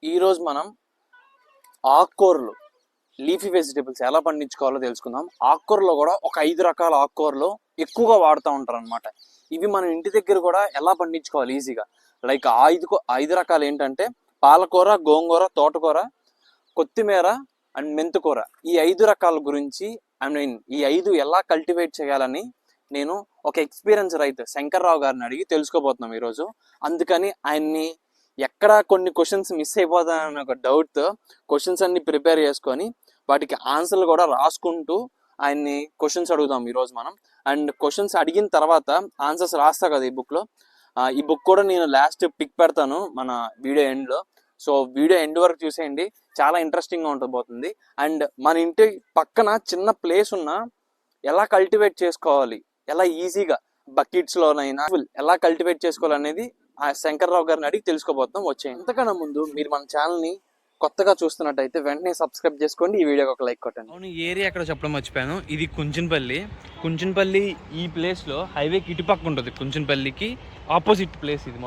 ఈరోజు మనం ఆకుకూరలు లీఫీ వెజిటేబుల్స్ ఎలా పండించుకోవాలో తెలుసుకుందాం. ఆకుకూరలో కూడా ఒక 5 రకాల ఆకుకూరలు ఎక్కువగా వాడుతూ ఉంటారు అనమాట. ఇవి మనం ఇంటి దగ్గర కూడా ఎలా పండించుకోవాలి ఈజీగా. లైక్ ఐదు రకాలు ఏంటంటే పాలకూర, గోంగూర, తోటకూర, కొత్తిమీర అండ్ మెంతుకూర. ఈ 5 రకాల గురించి ఈ 5 ఎలా కల్టివేట్ చేయాలని నేను ఒక ఎక్స్పీరియన్స్ రైతు శంకర్రావు గారిని అడిగి తెలుసుకోబోతున్నాం ఈరోజు. అందుకని ఆయన్ని ఎక్కడ కొన్ని క్వశ్చన్స్ మిస్ అయిపోతానని ఒక డౌట్తో క్వశ్చన్స్ అన్ని ప్రిపేర్ చేసుకొని వాటికి ఆన్సర్లు కూడా రాసుకుంటూ ఆయన్ని క్వశ్చన్స్ అడుగుదాం ఈరోజు మనం. అండ్ క్వశ్చన్స్ అడిగిన తర్వాత ఆన్సర్స్ రాస్తా కదా ఈ బుక్లో. ఈ బుక్ కూడా నేను లాస్ట్ పిక్ పెడతాను మన వీడియో ఎండ్లో. సో వీడియో ఎండ్ వరకు చూసేయండి, చాలా ఇంట్రెస్టింగ్గా ఉండబోతుంది. అండ్ మన ఇంటి పక్కన చిన్న ప్లేస్ ఉన్నా ఎలా కల్టివేట్ చేసుకోవాలి, ఎలా ఈజీగా బకెట్స్లోనైనా ఎలా కల్టివేట్ చేసుకోవాలనేది ఆ శంకర్రావు గారిని అడిగి తెలుసుకోబోతున్నాం. వచ్చేయండి. ఎంతకన్నా ముందు మీరు మన ఛానల్ని కొత్తగా చూస్తున్నట్టయితే వెంటనే సబ్స్క్రైబ్ చేసుకోండి, ఈ వీడియోకి ఒక లైక్ కొట్టండి. అవును, ఏరియా ఎక్కడ చెప్పడం మర్చిపోయాను. ఇది కుంచన్పల్లి. ఈ ప్లేస్లో హైవేకి ఇటుపక్క ఉంటుంది. కుంచన్పల్లికి ఆపోజిట్ ప్లేస్ ఇది.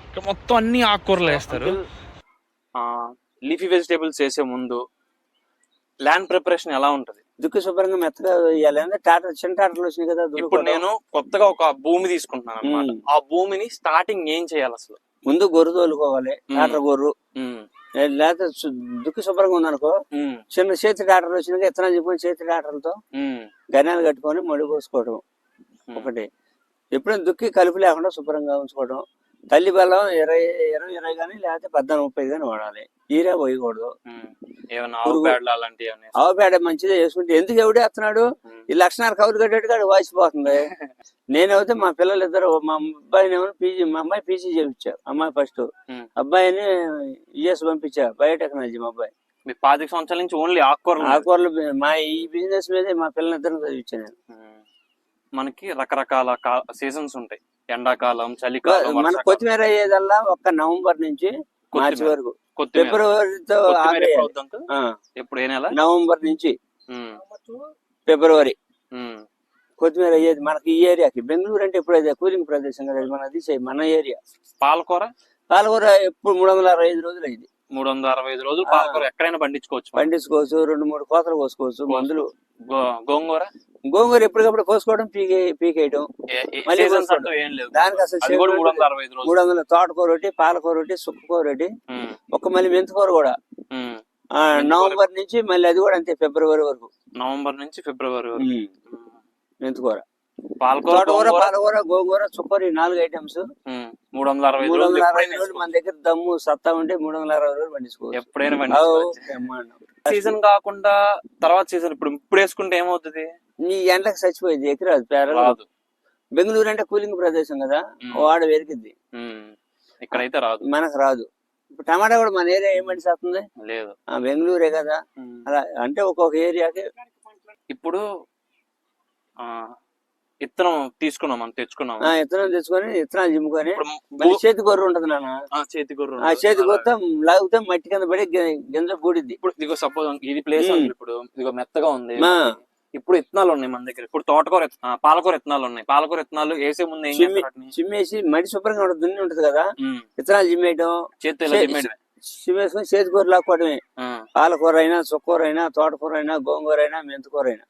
ఇక్కడ మొత్తం అన్ని ఆకుకూరలు వేస్తారు. లీఫీ వెజిటేబుల్స్ వేసే ముందు ల్యాండ్ ప్రిపరేషన్ ఎలా ఉంటుంది? దుక్కి శుభ్రంగా మెత్తగా వేయాలి. టాటర్ చిన్న టాటర్లు వచ్చినాయి కదా. ఇప్పుడు నేను కొత్తగా ఒక భూమి తీసుకుంటున్నాను అనమాట. ఆ భూమిని స్టార్టింగ్ ఏం చేయాలి అసలు? ముందు గొర్రు తోలుకోవాలి, టాటర్ గొర్రు. లేకపోతే దుక్కి శుభ్రంగా ఉందనుకో, చిన్న చేతి టాటర్లు వచ్చినాక ఇత్తనాలు చెప్పుకొని చేతి టాటర్లతో గన్యాలు కట్టుకొని మడి పోసుకోవడం ఒకటి. ఎప్పుడైనా దుక్కి కలుపు లేకుండా శుభ్రంగా ఉంచుకోవడం. తల్లి బెల్లం 20 కానీ లేకపోతే 14-30 కానీ వాడాలి. ఈరే పోయకూడదు. ఆవు పేడ మంచిదే వేసుకుంటే. ఎందుకు ఎవడే వస్తున్నాడు ఈ లక్షణాలు కౌరు కట్టేట్టు కాదు వాసిపోతుంది. నేనైతే మా పిల్లలు ఇద్దరు, మా అబ్బాయిని మా అమ్మాయి పీజీ చేయించా. అమ్మాయి ఫస్ట్, అబ్బాయిని యుఎస్ పంపించా, బయోటెక్నాలజీ. మా అబ్బాయి 25 సంవత్సరాల నుంచి ఓన్లీ ఆకుకూరలు మా ఈ బిజినెస్ మీదే మా పిల్లలిద్దరిని చదివించాను నేను. మనకి రకరకాల సీజన్స్ ఉంటాయి, ఎండాకాలం, చలికాలం. మన కొత్తిమీర అయ్యేదల్లా ఒక నవంబర్ నుంచి మార్చి వరకు. ఫిబ్రవరితో ఎప్పుడు ఏ నెల? నవంబర్ నుంచి ఫిబ్రవరి కొత్తిమీర అయ్యేది మనకి ఈ ఏరియాకి. బెంగళూరు అంటే ఎప్పుడైతే కూలింగ్ ప్రదేశం కదా మనది, మన ఏరియా. పాలకూర ఎప్పుడు 365 రోజులు అయింది. 365 రోజులు పాలకూర ఎక్కడైనా పండించుకోవచ్చు. 2-3 కోతలు కోసుకోవచ్చు. మందులు. గోంగూర ఎప్పటికప్పుడు కోసుకోవడం, పీకేయడం. దానికి అసలు 300 తోటకూర ఒకటి, పాలకూర ఒకటి, సుక్కకూర ఒకటి, మళ్ళీ మెంతుకూర కూడా నవంబర్ నుంచి మళ్ళీ అది కూడా అంతే ఫిబ్రవరి వరకు. నవంబర్ నుంచి ఫిబ్రవరి వరకు మెంతుకూర, పాలకూర, గోంగూర, చుక్కూర, 4 ఐటమ్స్. 360 రోజులు మన దగ్గర దమ్ము సత్తా ఉంటే 360 రోజులు పండించుకోవచ్చు. ఎప్పుడైనా సీజన్ కాకుండా తర్వాత సీజన్ ఇప్పుడు వేసుకుంటే ఏమవుతుంది? నీ ఎండలకు చచ్చిపోయింది, ఎకిరాదు, పేరరాదు. బెంగళూరు అంటే కూలింగ్ ప్రదేశం కదా, వాడ వెరికిద్ది. ఇక్కడైతే రాదు, మనకు రాదు. ఇప్పుడు టమాటా కూడా మన ఏరియా ఏం పండిస్తుంది? లేదు, బెంగళూరే కదా. అలా అంటే ఒక్కొక్క ఏరియాకి. ఇప్పుడు ఇత్తనం తీసుకున్నాం, మనం తెచ్చుకున్నాం. ఇత్తనం తెచ్చుకొని ఇత్తనాలు జిమ్ముకొని చేతి గొర్రె ఉంటది నాన్న. చేతి గొర్రె లాగితే మట్టి కింద పడి గింజ పూడిద్ది. ఇప్పుడు ఇదిగో సపోజ్ ఇది ప్లేస్ ఇప్పుడు ఇదిగో మెత్తగా ఉంది. ఇప్పుడు ఇత్తనాలు ఉన్నాయి మన దగ్గర. ఇప్పుడు తోటకూర, పాలకూర ఇత్తనాలు ఉన్నాయి. పాలకూర ఇత్తనాలు వేసే ముందు చిమ్మేసి మడి శుభ్రంగా దున్ని ఉంటది కదా, ఇత్తనాలు జిమ్మేయడం, చిమ్మేసుకొని చేతి కూర లాక్కోవడమే. పాలకూర అయినా, చుక్కూర అయినా, తోటకూర అయినా, గోంగూర అయినా, మెంతుకూర అయినా,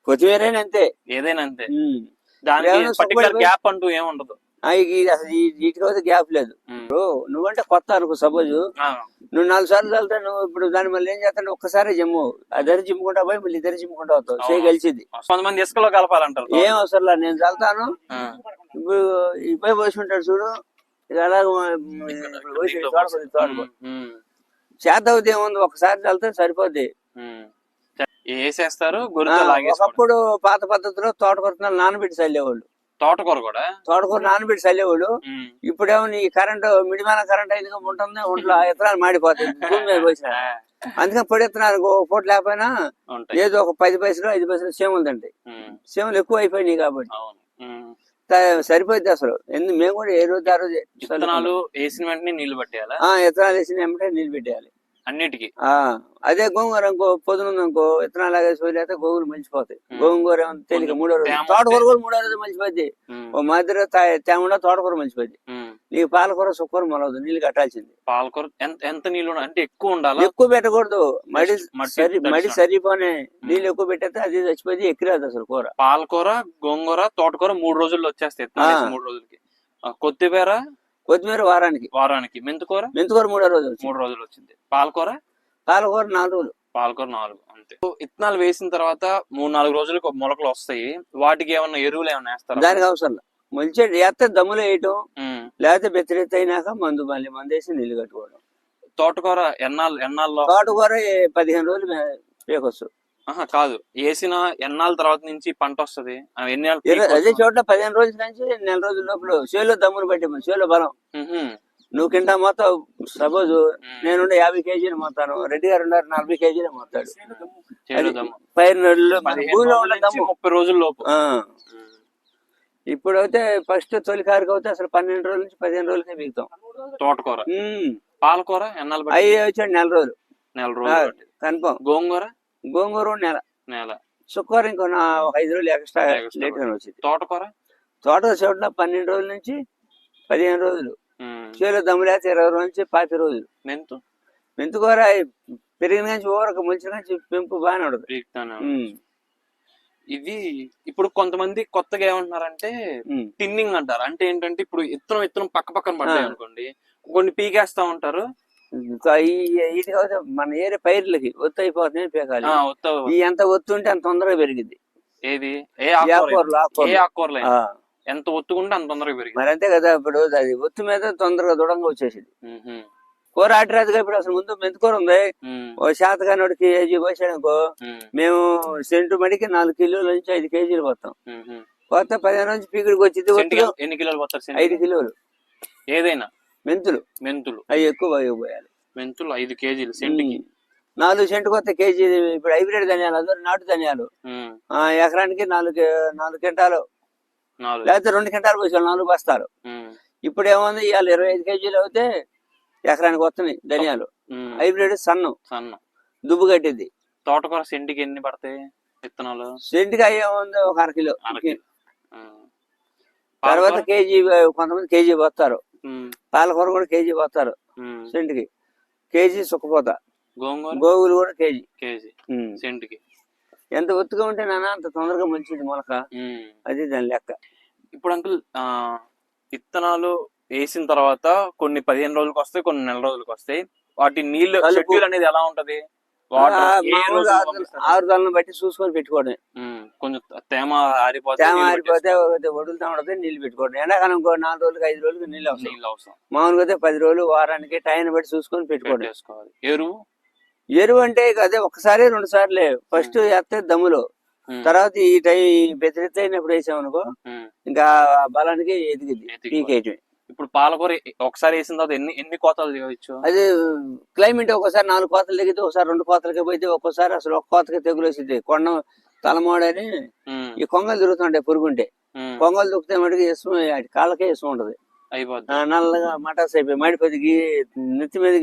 కొత్తిమీర అయినా అంతే, ఏదైనా అంతే. దానికి పర్టికులర్ గ్యాప్ అంటూ ఏముండదు. అసలు వీటికి గ్యాప్ లేదు. నువ్వంటే కొత్త అనుకో, సపోజ్ నువ్వు 4 సార్లు చల్లుతా, నువ్వు ఇప్పుడు దాన్ని మళ్ళీ ఏం చేస్తాను, ఒక్కసారి జిమ్ము అద్దరు జిమ్ముకుంటా పోయి మళ్ళీ ఇద్దరు జిమ్ముకుంటా అవుతావు. చేయగలిసింది. కొంతమంది ఇసుకలో కలపాలంటారు. ఏం అవసరం లేదు, నేను చల్లుతాను. ఇప్పుడు ఇప్పుడే పోసుకుంటాడు చూడు, ఇది అలాగే చేద్దావుది ఏముంది, ఒకసారి చల్లితే సరిపోద్ది. వేసేస్తారు. ఒకప్పుడు పాత పద్ధతిలో తోటకూర నానబెట్టి చల్లేవాళ్ళు. తోటకూర నానబెట్టి చల్లేవాళ్ళు. ఇప్పుడేమో నీ కరెంట్ మిడిమాన కరెంట్ అయితే ఉంటుంది, ఒంట్లో ఇత్తనాలు మాడిపోతాయి భూమి మీద పోసిన. అందుకని పొడి ఇత్తనాలు పూట లేకపోయినా ఏదో ఒక 10 పైసలు 5 పైసలు సీమలు తింటాయి. సీమలు ఎక్కువ అయిపోయినాయి కాబట్టి సరిపోద్ది అసలు. ఎందుకు మేము కూడా ఏ రోజు ఆ రోజు విత్తనాలు వేసిన వెంటనే నీళ్లు పెట్టేయాలి. విత్తనాలు వేసిన వెంటనే నీళ్లు పెట్టేయాలి అన్నిటికీ. అదే గోంగూర అనుకో, పొద్దునుందనుకో విత్తనాలు లాగేసి గోగులు మలిచిపోతాయి. గోంగూర తేలిక 3వ రోజు, తోటకూర కూడా 3వ రోజు మలిచిపోద్ది. ఓ మధ్య తేమడా తోటకూర మలిచిపోద్ది. నీకు పాలకూర సుక్కూర మొలవదు, నీళ్ళు కట్టాల్సింది. పాలకూర ఎంత నీళ్ళు అంటే ఎక్కువ ఉండాలా? ఎక్కువ పెట్టకూడదు, మడి మట్టి మడి సరిపోనే నీళ్ళు ఎక్కువ పెట్టేస్తే అది చచ్చిపోయి ఎక్కిరాదు అసలు కూర. పాలకూర, గోంగూర, తోటకూర 3 రోజుల్లో వచ్చేస్తాయి, 3 రోజులకి. కొత్తిమీర వారానికి. మెంతుకూర 3వ రోజు 3 రోజులు వచ్చింది. పాలకూర 4 రోజులు. పాలకూర 4 అంతే. ఇత్తనాలు వేసిన తర్వాత 3-4 రోజులకు మొలకలు వస్తాయి. వాటికి ఏమన్నా ఎరువులు ఏమన్నా వేస్తారా? దానికి అవసరం మంచిగా వేస్తే దమ్ములు వేయటం, లేకపోతే బెత్తరెత్తి అయినాక మందు వేసి నీళ్లు కట్టుకోవడం. తోటకూర ఎన్నాళ్ళు? తోటకూర 15 రోజులు పీకొచ్చు. కాదు, వేసిన ఎన్నాళ్ళ తర్వాత నుంచి పంట వస్తుంది? అదే చోట్ల 15 రోజుల నుంచి నెల రోజుల లోపల చేలో దమ్ములు పట్టి చేలో బలం. నువ్వు కింద మొత్తం సపోజ్ నేను 50 కేజీలు మొత్తాను, రెడ్డి గారు 40 కేజీలు మొత్తాడు. భూమిలో ఉన్న దమ్ము 30 రోజుల లోపు. ఇప్పుడు అయితే ఫస్ట్ తొలి కారుకు అవుతే అసలు 12 రోజుల నుంచి 15 రోజులకే బిగుతాం తోటకూర. పాలకూర ఎన్నాళ్ళు? అవి వచ్చాడు నెల రోజులు కన్ఫామ్. గోంగూర నెల. సుక్కూర ఇంకో 5 రోజులు ఎక్స్ట్రా లేట్ గా వచ్చింది. తోటకూర చోట్ల 12 రోజుల నుంచి 15 రోజులు. చేలో దమ్ము లేకపోతే 20 రోజుల నుంచి 25 రోజులు. మెంతుకూర పెరిగిన నుంచి ఊరకు ముంచిన నుంచి పెంపు బాగానే ఉండదు. ఇది ఇప్పుడు కొంతమంది కొత్తగా ఏమంటున్నారంటే టిన్నింగ్ అంటారు. అంటే ఏంటంటే ఇప్పుడు ఇత్తనం పక్కన పడ్డాయి అనుకోండి, కొన్ని పీకేస్తా ఉంటారు. మన ఏరే పైర్లకి ఒత్తు అయిపోతున్నాయి పీకాలి. ఈ ఎంత ఒత్తు ఉంటే అంత తొందరగా పెరిగింది. ఏది ఆకుకూరలు ఎంత ఒత్తుకుంటే అంత తొందరగా పెరిగింది. మరి అంతే కదా, ఇప్పుడు అది ఒత్తు మీద తొందరగా దృఢంగా వచ్చేసింది. కూర ఆటరాదుగా ఇప్పుడు అసలు ముందు మెంతుకూర ఉంది, ఓ శాతకానోడికి కేజీ పోసాడనుకో, మేము సెంటు మడికి 4 కిలోల నుంచి 5 కేజీలు పోతాం. కొత్త 15 నుంచి పీకుడికి వచ్చింది. ఎన్ని కిలోలు పోతారు? 5 కిలోలు. ఏదైనా మెంతులు అవి ఎక్కువ పోయాలి. మెంతులు 5 కేజీలు సెంటుకి. 4 సెంటు కొత్త కేజీ. ఇప్పుడు హైబ్రిడ్ ధనియాలు, అదో నాటు ధనియాలు ఎకరానికి 4 క్వింటాలు లేకపోతే 2 క్వింటాలు పోసాడు, 4 బస్తాలు. ఇప్పుడు ఏముంది, ఇవాళ 25 కేజీలు అవుతే ఎకరానికి వస్తున్నాయి ధనియాలు. హైబ్రిడ్ సన్నం దుబ్బు కట్టింది. తోటకూర సెంటికి ఎన్ని పడతాయి విత్తనాలు? సెంటికి అయ్యేముంది ఒక 1/2 కిలో. తర్వాత కేజీ, కొంతమంది కేజీ పోస్తారు. పాలకూర కూడా కేజీ పోస్తారు సెంటికి. కేజీ సుక్కపోత. గోగులు కూడా కేజీ సెంటికి. ఎంత ఒత్తుగా ఉంటే నాన్న అంత తొందరగా మంచిది మొలక. అది దాని లెక్క. ఇప్పుడు అంకుల్ విత్తనాలు వేసిన తర్వాత కొన్ని 15 రోజులకు వస్తాయి, కొన్ని నెల రోజులకు వస్తాయి. వాటి నీళ్లు షెడ్యూల్ అనేది ఎలా ఉంటది? 6 రోజులను బట్టి చూసుకొని పెట్టుకోవడం. కొంచెం తేమ ఆరిపోతే వదులుతా ఉండదు, నీళ్లు పెట్టుకోవడం. ఎండాకాలం 4 రోజులకి 5 రోజులకి నీళ్ళు అవసరం. మామూలుగా అయితే 10 రోజులు వారానికి టైం బట్టి చూసుకొని పెట్టుకోవడం. ఎరువు అంటే అదే 1 సారి 2 సార్లే. ఫస్ట్ వేస్తే దమ్ములో, తర్వాత ఈ బెదిరిత అయినప్పుడు వేసామనుకో ఇంకా బలానికి ఎదిగింది పీకేయటమే. ఇప్పుడు పాలకూర ఒకసారి వేసిన తర్వాత ఎన్ని కోతలు చేయవచ్చు? అది క్లైమేట్ ఒకసారి 4 కోతలు దిగితే, ఒకసారి 2 కోతలకి పోతే, ఒక్కోసారి అసలు 1 కోతకి తెగులు వచ్చింది. కొండ తలమోడని ఈ కొంగలు తిరుగుతుంటాయి, పురుగుంటే కొంగలు దొరికితే మటుకు ఇష్టం, కాళ్ళకే ఇష్టం ఉంటది. నల్లగా మటాస్ అయిపోయి మడిపోయి నెత్తి మీద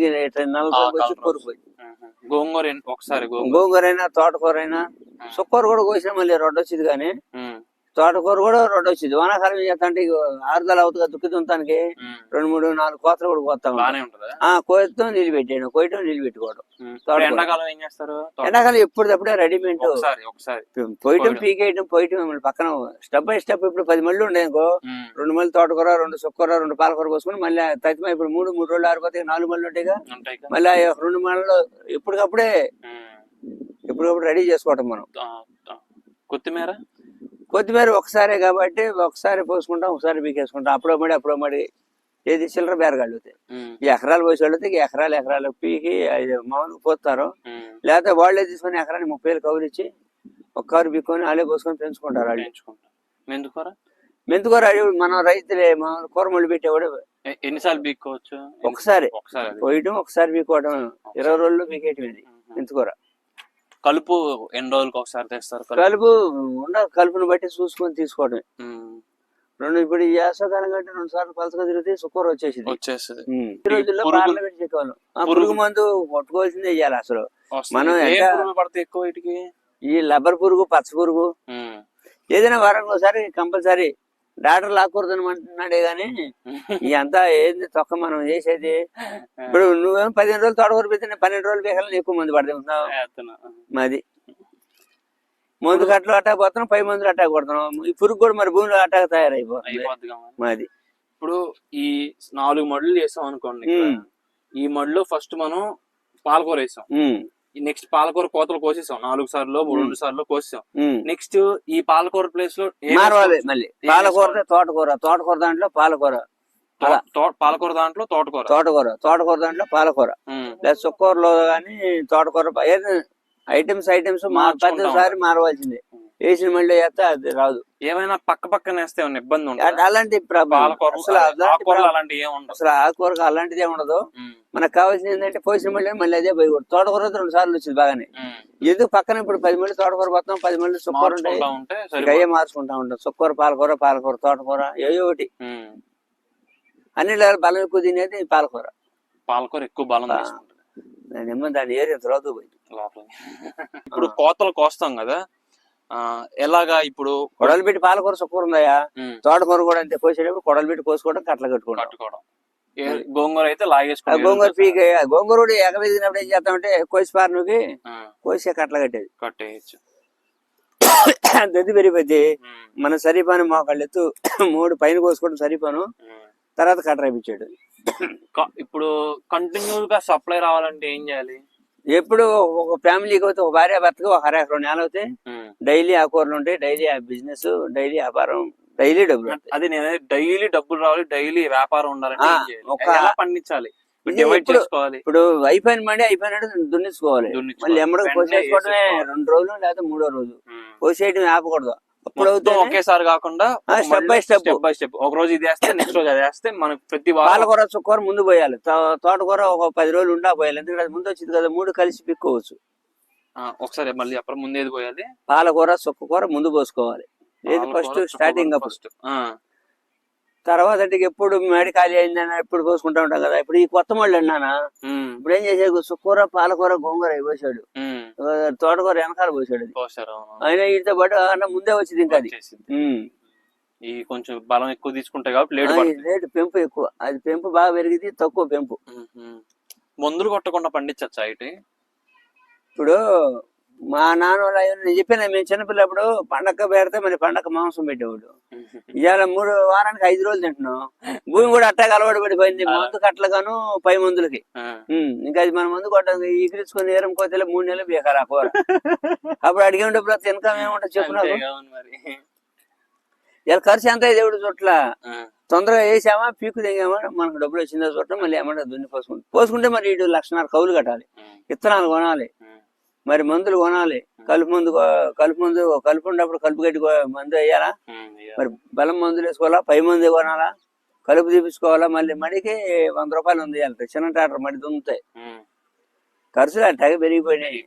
నల్లగా వచ్చి కోరిపోయింది. గోంగూర అయినా తోటకూర అయినా సుక్కూర కూడా కోసినా మళ్ళీ రొడ్డు వచ్చింది. కానీ తోటకూర కూడా రొడ్డు వచ్చింది. వానాకాలం చేస్తా అంటే 6 దళ అవుతుంది దుక్కి దుంతానికి 2, 3, 4 కోతలు కూడా కోస్తాం. కోయటం నీళ్ళు పెట్టాడు, కోయటం నీళ్ళు పెట్టుకోవడం. ఎండాకాలం ఎప్పుడప్పుడే రెడీమేడ్ పోయటం పోయటం పక్కన స్టెప్ బై స్టెప్. ఇప్పుడు 10 మళ్ళీ ఉండే అనుకో, 2 మళ్ళీ తోటకూర, 2 సుక్కూర, 2 పాలకూర పోసుకుని మళ్ళీ తగ్గిమ. ఇప్పుడు 3 రోజులు ఆరిపోతే 4 మళ్ళీ ఉంటాయిగా. మళ్ళీ 2 మళ్ళీ ఎప్పటికప్పుడే రెడీ చేసుకోవటం మనం. కొత్తిమీర ఒకసారే కాబట్టి ఒకసారి పోసుకుంటాం, ఒకసారి పీకేసుకుంటాం. అప్పుడో మడి ఏది చిల్లర బేరగాళ్ళు అవుతాయి. ఈ ఎకరాలు పోసి వెళ్తే ఎకరాలు పీకి మామూలుగా పోస్తారు. లేకపోతే వాళ్ళే తీసుకొని ఎకరానికి 30,000 కౌలు ఇచ్చి 1 కవరు పీక్కొని వాళ్ళే పోసుకొని పెంచుకుంటారు. మెంతుకూర మనం రైతులే మామూలు కూరమళ్ళు పెట్టేవాడు. ఎన్నిసార్లు పీక్కోవచ్చు? ఒకసారి పోయటం, ఒకసారి పీక్కోవడం. 20 రోజుల్లో పీకేయటం మెంతుకూర. కలుపు ఎన్ని రోజులకు ఒకసారి తెస్తారు? కలుపుని బట్టి చూసుకొని తీసుకోవడమే. ఇప్పుడు ఈ వేసవకాలం కంటే 2 సార్లు పలసగా తిరిగితే సుక్కూర వచ్చేసింది. ఈ రోజుల్లో పార్లమెంట్ చెక్కాలి. పురుగు మందు కొట్టుకోవాల్సిందే వేయాలి. అసలు మనం ఎక్కువ ఈ లబ్బర్ పురుగు, పచ్చ పురుగు ఏదైనా వారానికి ఒకసారి కంపల్సరీ డాక్టర్ లాక్కూడదని అంటున్నాడే గాని ఇదంతా ఏంది తొక్క మనం చేసేది. ఇప్పుడు నువ్వేమో 15 రోజులు తోటకూర పెడితే 12 రోజులు పీకాలని ఎక్కువ మంది పడుతున్నావు. మాది మందు కట్టలు అటాక్ పోతున్నాం, 10 మందులు అటాక్ కొడుతున్నాం. ఈ పురుగు కూడా మరి భూమిలో అటాక్ తయారైపోతుంది మాది. ఇప్పుడు ఈ 4 మడులు చేసాం అనుకోండి. ఈ మడిలో ఫస్ట్ మనం పాలకూర వేసాం. నెక్స్ట్ పాలకూర కోతలు కోసేసాం 4 సార్లు 2 సార్లు కోసేసాం. నెక్స్ట్ ఈ పాలకూర ప్లేస్ లో మారవాలి మళ్ళీ పాలకూర తోటకూర, తోటకూర దాంట్లో పాలకూర, పాలకూర దాంట్లో తోటకూర, తోటకూర దాంట్లో పాలకూర, లేదా చుక్కూరలో గానీ తోటకూర ఐటమ్స్ ప్రతిసారి మారవలసిందే. వేసిన మళ్ళీ వేస్తే అది రాదు. ఏమైనా పక్కన వేస్తే ఇబ్బంది ఉంటుంది. అలాంటి అసలు ఆకుకూరకు అలాంటిదే ఉండదు. మనకు కావాల్సింది ఏంటంటే పోసిన మళ్ళీ మళ్ళీ అదే పోయి తోటకూర 2 సార్లు వచ్చింది బాగానే. ఎందుకు పక్కన ఇప్పుడు 10 మళ్ళీ తోటకూర పోతాం, 10 మళ్ళీ చుక్కూర ఉంటాయి, అయ్యే మార్చుకుంటా ఉంటాం. చుక్కూర పాలకూర తోటకూర ఏదో ఒకటి. అన్ని బలం ఎక్కువ తినేది పాలకూర ఎక్కువ బలం దాని ఏరియా తర్వాత పోయింది. ఇప్పుడు కోతలు కోస్తాం కదా, ఎలాగా ఇప్పుడు కొడలు పెట్టి పాలకూర చుక్కూర ఉందాయా, తోటకూర కూడా అంతే. కోసేటప్పుడు కొడలు పెట్టి కోసుకోవడం, కట్టలు కట్టుకోవడం. గోంగూర అయితే లాగేసుకోవడం. గోంగూర పీకే గోంగూర కూడా ఎగవేసినప్పుడు ఏం చేస్తామంటే కోసి పారనుకి కోసే కట్టలు కట్టేయచ్చు. దద్ది పెరిగిపోతే మన సరిపాను మోకాళ్ళు ఎత్తు 3 పైన కోసుకోవడం సరిపాను, తర్వాత కట్ట రాయించాడు. ఇప్పుడు కంటిన్యూస్ గా సప్లై రావాలంటే ఏం చేయాలి? ఎప్పుడు ఒక ఫ్యామిలీకి అయితే ఒక భార్య భర్తకు 1 ఎకరం నేల అవుతాయి. డైలీ ఆ కూరలు ఉంటాయి, డైలీ ఆ బిజినెస్, డైలీ వ్యాపారం, డైలీ డబ్బులు. అది నేను డైలీ డబ్బులు రావాలి, డైలీ వ్యాపారం ఉండాలంటే పండించాలి, ఇప్పుడు అయిపోయినట్టు దున్నించుకోవాలి. మళ్ళీ ఎమ్మడికి కోసేసుకోవడమే 2 రోజులు లేదా 3వ రోజు కోసేయడం ఆపకూడదు. అప్పుడు ఒకేసారి కాకుండా స్టెప్ బై స్టెప్. ఒక రోజు ఇది వేస్తే నెక్స్ట్ రోజు అది వేస్తే మనకు ప్రతి పాలకూర చుక్కూర ముందు పోయాలి, తోటకూర ఒక 10 రోజులు ఉండా పోయాలి. ఎందుకంటే అది ముందు వచ్చింది కదా, 3 కలిసి పిక్కోవచ్చు. ఒకసారి మళ్ళీ అప్పుడు ముందేది పోయాలి. పాలకూర చుక్కకూర ముందు పోసుకోవాలి. ఏది ఫస్ట్ స్టార్టింగ్ ఫస్ట్. తర్వాత ఎప్పుడు మేడి ఖాళీ అయిందని ఎప్పుడు పోసుకుంటా ఉంటాం కదా. ఇప్పుడు ఈ కొత్త మళ్ళీ అన్నానా, ఇప్పుడు ఏం చేసాడు, చుక్కూర పాలకూర గోంగూర పోసాడు, తోటకూర వెనకాల పోసాడు. అయినా వీటితో పాటు ముందే వచ్చింది ఇంకా అది. ఈ కొంచెం బలం ఎక్కువ తీసుకుంటాయి కాబట్టి రేటు పెంపు ఎక్కువ, అది పెంపు బాగా పెరిగింది, తక్కువ పెంపు. మందులు కొట్టకుండా పండించచ్చా ఇటు? ఇప్పుడు మా నాన్న వాళ్ళు నేను చెప్పాను, మేము చిన్నపిల్లప్పుడు పండగ పెడితే మరి పండగ మాంసం పెట్టేవాడు. ఇవాళ 3 వారానికి 5 రోజులు తింటున్నాం. భూమి కూడా అట్టాగా అలవాటు పడిపోయింది, మందు కట్టలుగాను 10 మందులకి. ఇంకా అది మన మందు కొట్టదు, ఈగిరించుకొని ఏరం కోతలే 3 నెలలు బీకారు ఆ కూర. అప్పుడు అడిగేటప్పుడు ఇన్కమ్ ఏముంటుంది చెప్పు నాకు. ఇలా ఖర్చు ఎంత దేవుడు చోట్ల తొందరగా వేసామా పీకు దిగామా మనకు డబ్బులు వచ్చిందో చోట్ల మళ్ళీ ఏమంటే దున్ని పోసుకుంటే మరి 2 లక్షన్నర కౌలు కట్టాలి, విత్తనాలు కొనాలి, మరి మందులు కొనాలి, కలుపు ఉన్నప్పుడు కలుపు గట్టి మందు వేయాలా, మరి బలం మందులు వేసుకోవాలా, 10 మంది కొనాలా, కలుపు తీపించుకోవాలా, మళ్ళీ మడికి 100 రూపాయలు ఉంది చిన్న ట్రాక్టర్ మడి దున్నుతాయి. ఖర్చులు అట్టాగే పెరిగిపోయినాయి.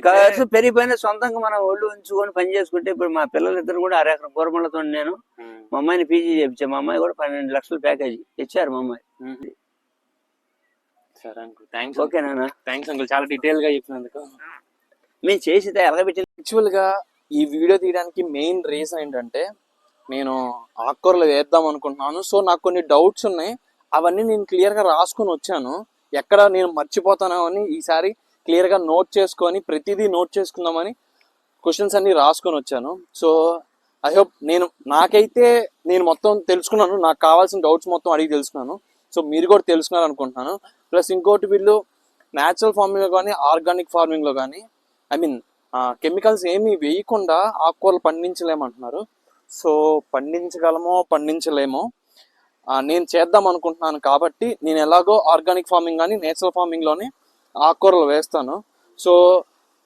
ఖర్చు పెరిగిపోయినా సొంతంగా మనం ఒళ్ళు ఉంచుకొని పని చేసుకుంటే, ఇప్పుడు మా పిల్లలిద్దరు కూడా 1/2 ఎకరం కూరమలతో నేను మా అమ్మాయిని పీజీ చేయించాను. మా అమ్మాయి కూడా 12 లక్షల ప్యాకేజీ ఇచ్చారు మా అమ్మాయి. ఓకేనా? థ్యాంక్స్ అంకుల్, చాలా డీటెయిల్ గా చెప్పినందుకు. మేము చేసి ఎలగబెట్టిన యాక్చువల్ గా ఈ వీడియో తీయడానికి మెయిన్ రీజన్ ఏంటంటే, నేను ఆకుకూరలు వేద్దాం అనుకుంటున్నాను. సో నాకు కొన్ని డౌట్స్ ఉన్నాయి, అవన్నీ నేను క్లియర్ గా రాసుకొని వచ్చాను. ఎక్కడ నేను మర్చిపోతానో అని ఈసారి క్లియర్ గా నోట్ చేసుకొని ప్రతిదీ నోట్ చేసుకుందామని క్వశ్చన్స్ అన్ని రాసుకొని వచ్చాను. సో ఐ హోప్ నాకైతే నేను మొత్తం తెలుసుకున్నాను, నాకు కావాల్సిన డౌట్స్ మొత్తం అడిగి తెలుసుకున్నాను. సో మీరు కూడా తెలుసుకున్నారు అనుకుంటున్నాను. ప్లస్ ఇంకోటి, వీళ్ళు న్యాచురల్ ఫార్మింగ్లో కానీ ఆర్గానిక్ ఫార్మింగ్లో కానీ కెమికల్స్ ఏమీ వేయకుండా ఆకుకూరలు పండించలేమంటున్నారు. సో పండించగలమో పండించలేమో నేను చేద్దాం అనుకుంటున్నాను. కాబట్టి నేను ఎలాగో ఆర్గానిక్ ఫార్మింగ్ కానీ నేచురల్ ఫార్మింగ్లోనే ఆకుకూరలు వేస్తాను. సో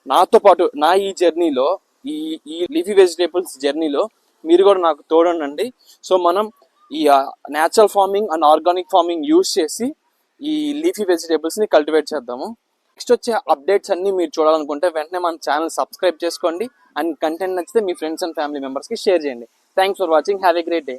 నాతో పాటు నా ఈ జర్నీలో, ఈ లీఫీ వెజిటేబుల్స్ జర్నీలో మీరు కూడా నాకు తోడండి. సో మనం ఈ natural farming and organic farming use చేసి ఈ లీఫీ వెజిటేబుల్స్ని కల్టివేట్ చేద్దాము. నెక్స్ట్ వచ్చే అప్డేట్స్ అన్ని మీరు చూడాలనుకుంటే వెంటనే మన ఛానల్ సబ్స్క్రైబ్ చేసుకోండి. అండ్ కంటెంట్ నచ్చితే మీ ఫ్రెండ్స్ అండ్ ఫ్యామిలీ మెంబర్స్కి షేర్ చేయండి. Thanks for watching. Have a great day.